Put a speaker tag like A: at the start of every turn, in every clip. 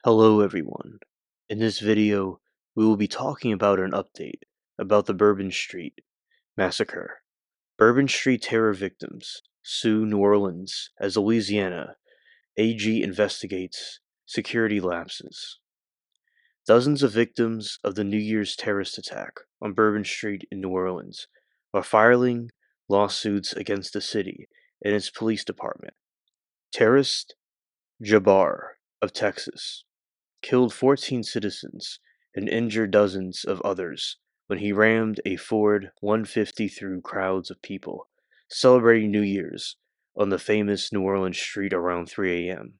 A: Hello everyone. In this video, we will be talking about an update about the Bourbon Street massacre. Bourbon Street terror victims sue New Orleans as Louisiana AG investigates security lapses. Dozens of victims of the New Year's terrorist attack on Bourbon Street in New Orleans are filing lawsuits against the city and its police department. Terrorist Jabbar of Texas killed 14 citizens and injured dozens of others when he rammed a Ford 150 through crowds of people celebrating New Year's on the famous New Orleans street around 3 a.m.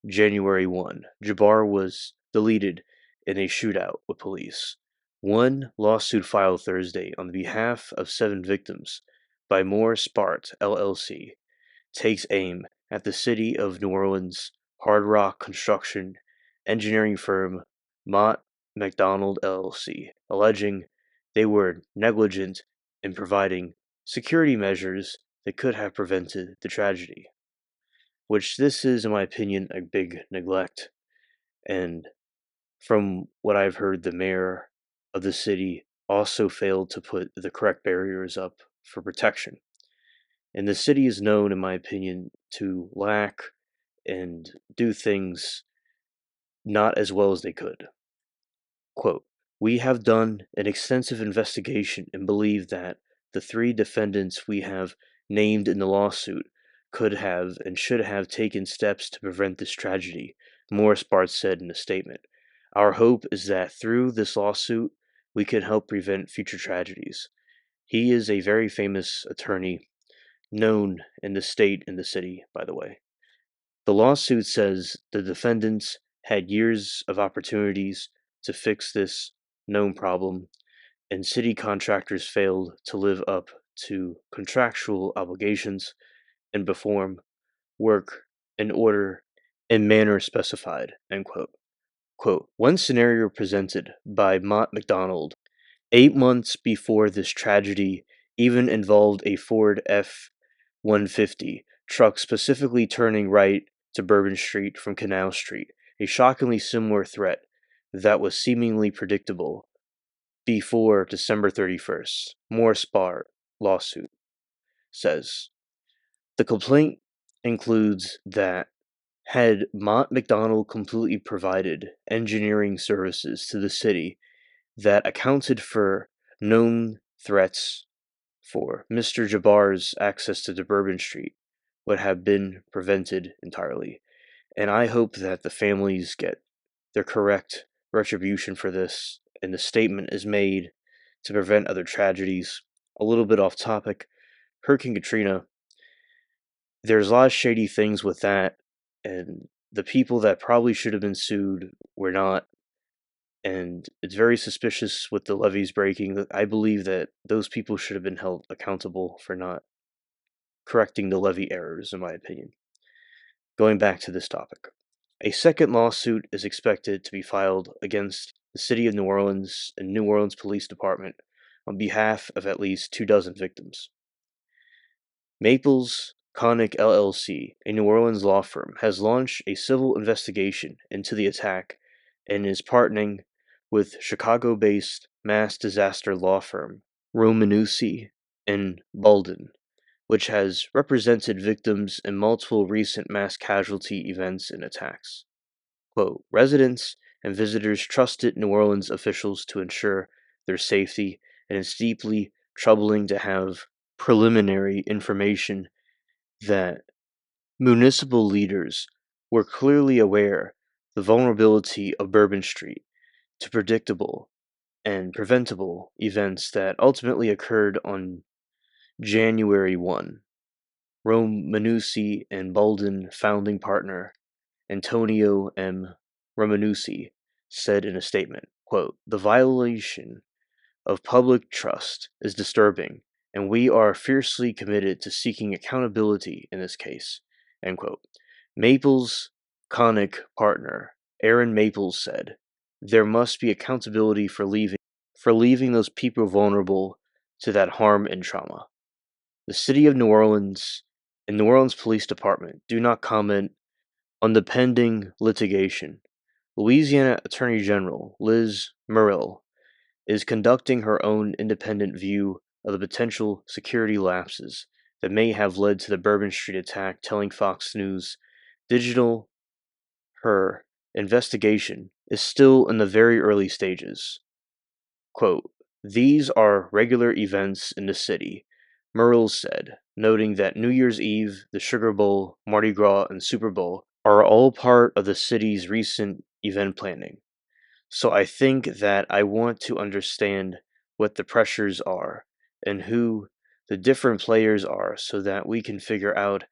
A: January 1. Jabbar was deleted in a shootout with police. One lawsuit filed Thursday on behalf of 7 victims by Morris Bart, LLC, takes aim at the city of New Orleans hard rock construction engineering firm Mott MacDonald LLC, alleging they were negligent in providing security measures that could have prevented the tragedy. Which this is, in my opinion, a big neglect. And from what I've heard, the mayor of the city also failed to put the correct barriers up for protection. And the city is known, in my opinion, to lack and do things not as well as they could. Quote, "We have done an extensive investigation and believe that the 3 defendants we have named in the lawsuit could have and should have taken steps to prevent this tragedy," Morris Bart said in a statement. "Our hope is that through this lawsuit, we can help prevent future tragedies." He is a very famous attorney, known in the state and the city, by the way. The lawsuit says the defendants had years of opportunities to fix this known problem, and city contractors failed to live up to contractual obligations and perform work in order and manner specified. End quote. Quote, "One scenario presented by Mott MacDonald 8 months before this tragedy even involved a Ford F-150 truck specifically turning right to Bourbon Street from Canal Street, a shockingly similar threat that was seemingly predictable before December 31st, Morris Bart lawsuit says. The complaint includes that had Mott MacDonald completely provided engineering services to the city that accounted for known threats for Mr. Jabbar's access to Bourbon Street would have been prevented entirely. And I hope that the families get their correct retribution for this, and the statement is made to prevent other tragedies. A little bit off topic, Hurricane Katrina, there's a lot of shady things with that, and the people that probably should have been sued were not. And it's very suspicious with the levees breaking. I believe that those people should have been held accountable for not correcting the levee errors, in my opinion. Going back to this topic. A second lawsuit is expected to be filed against the City of New Orleans and New Orleans Police Department on behalf of at least 24 victims. Maples Connick LLC, a New Orleans law firm, has launched a civil investigation into the attack and is partnering with Chicago-based mass disaster law firm Romanucci and Bolden, which has represented victims in multiple recent mass casualty events and attacks. Quote, "Residents and visitors trusted New Orleans officials to ensure their safety, and it's deeply troubling to have preliminary information that municipal leaders were clearly aware the vulnerability of Bourbon Street to predictable and preventable events that ultimately occurred on January 1. Romanucci and Bolden founding partner Antonio M. Romanucci said in a statement, quote, "The violation of public trust is disturbing, and we are fiercely committed to seeking accountability in this case." End quote. Maples' Connick partner, Aaron Maples, said, "There must be accountability for leaving those people vulnerable to that harm and trauma." The City of New Orleans and New Orleans Police Department do not comment on the pending litigation, Louisiana Attorney General Liz Muriel is conducting her own independent view of the potential security lapses that may have led to the Bourbon Street attack, telling Fox News Digital her investigation is still in the very early stages. Quote, "These are regular events in the city," Muriel said, noting that New Year's Eve, the Sugar Bowl, Mardi Gras, and Super Bowl are all part of the city's recent event planning. So I think that I want to understand what the pressures are and who the different players are so that we can figure out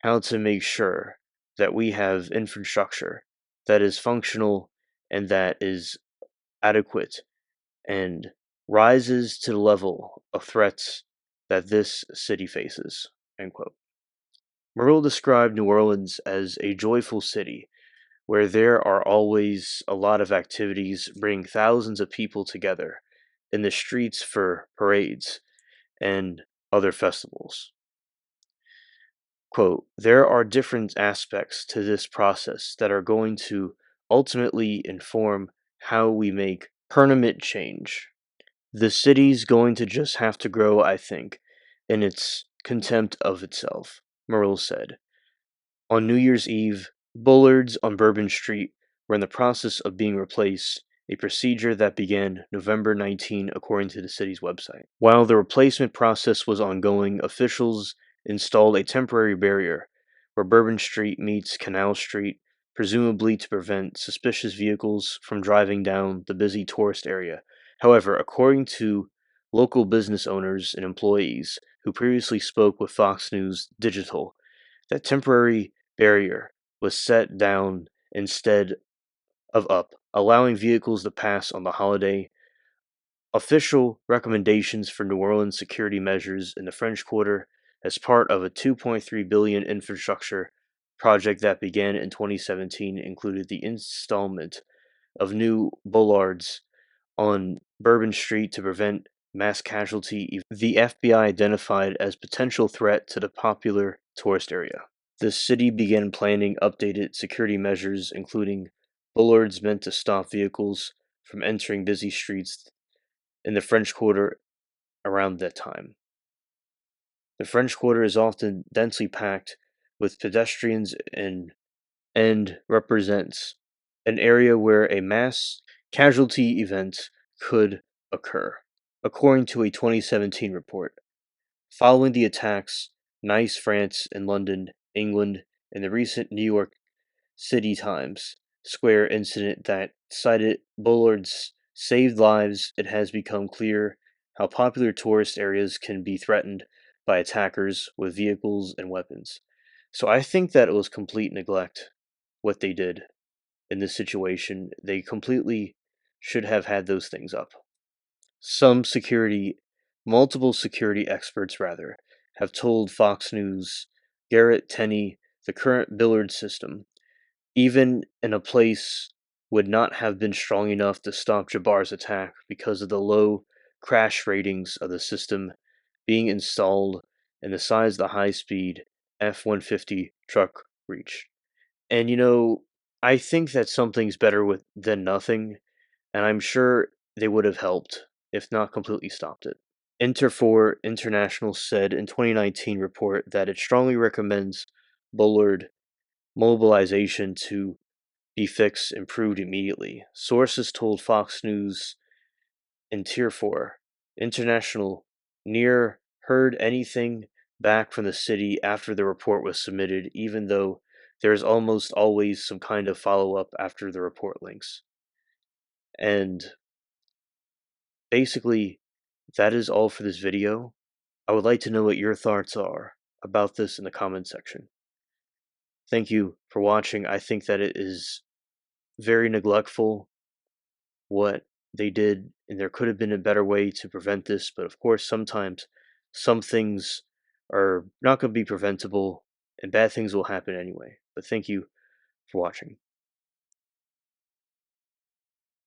A: how to make sure that we have infrastructure that is functional and that is adequate and rises to the level of threats that this city faces. End quote. Muriel described New Orleans as a joyful city where there are always a lot of activities bringing thousands of people together in the streets for parades and other festivals. Quote, "There are different aspects to this process that are going to ultimately inform how we make permanent change. The city's going to just have to grow, I think, in its contempt of itself," Muriel said. On New Year's Eve, bollards on Bourbon Street were in the process of being replaced, a procedure that began November 19, according to the city's website. While the replacement process was ongoing, officials installed a temporary barrier where Bourbon Street meets Canal Street, presumably to prevent suspicious vehicles from driving down the busy tourist area. However, according to local business owners and employees who previously spoke with Fox News Digital, that temporary barrier was set down instead of up, allowing vehicles to pass on the holiday. Official recommendations for New Orleans security measures in the French Quarter as part of a 2.3 billion infrastructure project that began in 2017 included the installment of new bollards on Bourbon Street to prevent mass casualty the FBI identified as potential threat to the popular tourist area. The city began planning updated security measures, including bollards meant to stop vehicles from entering busy streets in the French Quarter around that time. The French Quarter is often densely packed with pedestrians and represents an area where a mass casualty event could occur, according to a 2017 report. Following the attacks, Nice, France, and London, England, and the recent New York City Times Square incident that cited bollards saved lives, it has become clear how popular tourist areas can be threatened by attackers with vehicles and weapons. So I think that it was complete neglect what they did in this situation. They completely should have had those things up. Some security, multiple security experts rather, have told Fox News Garrett Tenney the current Billard system, even in a place, would not have been strong enough to stop Jabbar's attack because of the low crash ratings of the system being installed and the size the high-speed F-150 truck reached. And I think that something's better with than nothing, and I'm sure they would have helped, if not completely stopped it. Interfor International said in 2019 report that it strongly recommends Bullard mobilization to be fixed improved immediately. Sources told Fox News in Tier 4 International near heard anything back from the city after the report was submitted, even though there is almost always some kind of follow up after the report links. And basically, that is all for this video. I would like to know what your thoughts are about this in the comment section. Thank you for watching. I think that it is very neglectful what they did, and there could have been a better way to prevent this, but of course, sometimes some things are not going to be preventable, and bad things will happen anyway. But thank you for watching.